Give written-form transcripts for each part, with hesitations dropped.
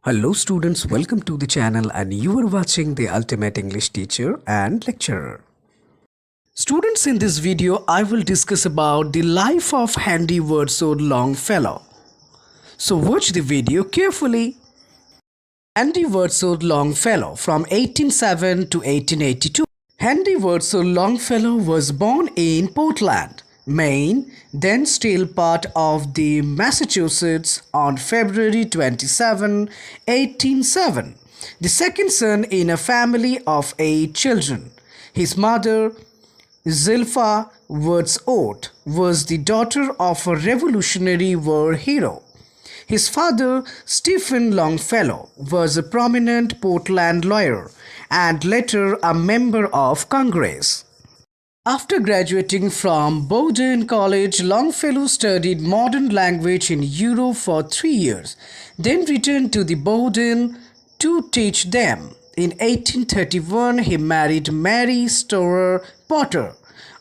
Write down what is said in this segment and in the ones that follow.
Hello students, welcome to the channel and you are watching the Ultimate English Teacher and Lecturer. Students, in this video I will discuss about the life of Henry Wadsworth Longfellow. So watch the video carefully. Henry Wadsworth Longfellow from 1807 to 1882. Henry Wadsworth Longfellow was born in Portland, Maine, then still part of the Massachusetts, on February 27, 1807, the second son in a family of 8 children. His mother, Zilpha Wadsworth, was the daughter of a Revolutionary War hero. His father, Stephen Longfellow, was a prominent Portland lawyer and later a member of Congress. After graduating from Bowdoin College, Longfellow studied modern language in Europe for 3 years, then returned to the Bowdoin to teach them. In 1831, he married Mary Storer Potter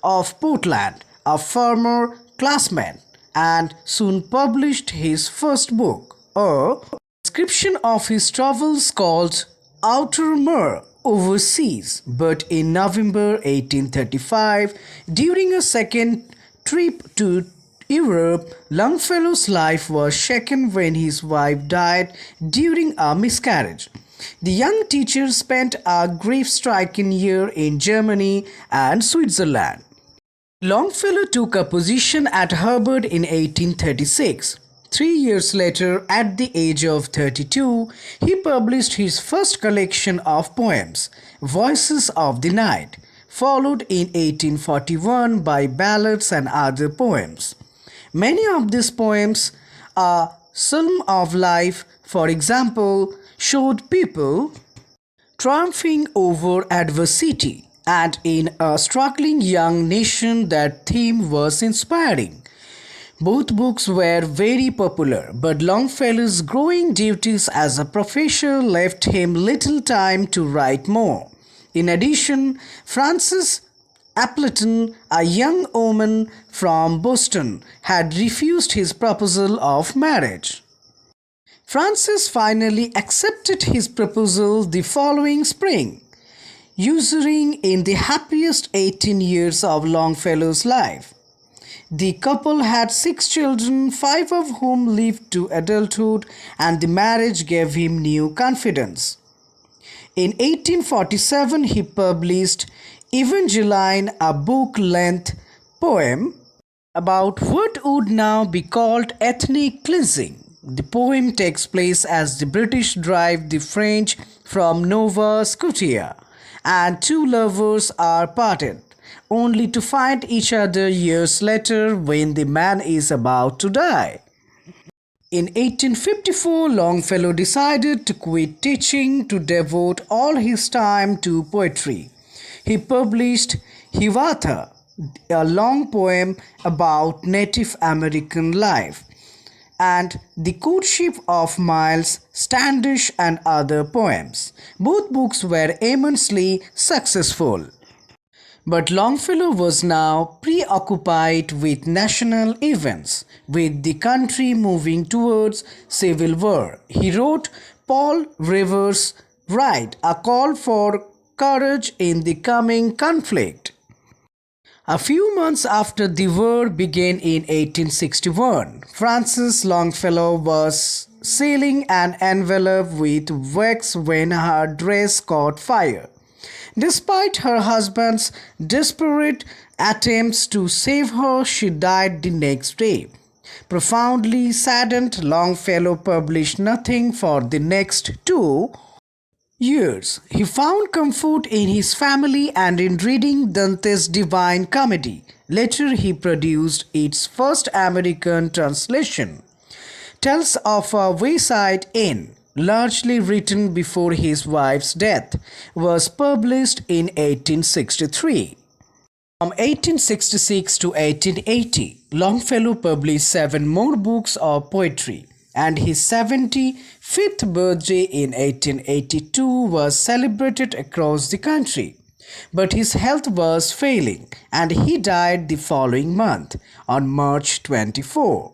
of Portland, a former classmate, and soon published his first book, a description of his travels called Outermere Overseas. But in November 1835, during a second trip to Europe, Longfellow's life was shaken when his wife died during a miscarriage. The young teacher spent a grief-stricken year in Germany and Switzerland. Longfellow took a position at Harvard in 1836. 3 years later, at the age of 32, he published his first collection of poems, Voices of the Night, followed in 1841 by ballads and other poems. Many of these poems, a psalm of life, for example, showed people triumphing over adversity, and in a struggling young nation that theme was inspiring. Both books were very popular, but Longfellow's growing duties as a professor left him little time to write more. In addition, Frances Appleton, a young woman from Boston, had refused his proposal of marriage. Frances finally accepted his proposal the following spring, ushering in the happiest 18 years of Longfellow's life. The couple had 6 children, 5 of whom lived to adulthood, and the marriage gave him new confidence. In 1847, he published Evangeline, a book-length poem about what would now be called ethnic cleansing. The poem takes place as the British drive the French from Nova Scotia, and 2 lovers are parted, only to find each other years later when the man is about to die. In 1854, Longfellow decided to quit teaching to devote all his time to poetry. He published Hiawatha, a long poem about Native American life, and The Courtship of Miles Standish, and other poems. Both books were immensely successful. But Longfellow was now preoccupied with national events, with the country moving towards civil war. He wrote Paul Revere's Ride, a call for courage in the coming conflict. A few months after the war began in 1861, Frances Longfellow was sealing an envelope with wax when her dress caught fire. Despite her husband's desperate attempts to save her, she died the next day. Profoundly saddened, Longfellow published nothing for the next 2 years. He found comfort in his family and in reading Dante's Divine Comedy. Later, he produced its first American translation, Tales of a Wayside Inn, largely written before his wife's death, was published in 1863. From 1866 to 1880, Longfellow published 7 more books of poetry, and his 75th birthday in 1882 was celebrated across the country. But his health was failing, and he died the following month, on March 24.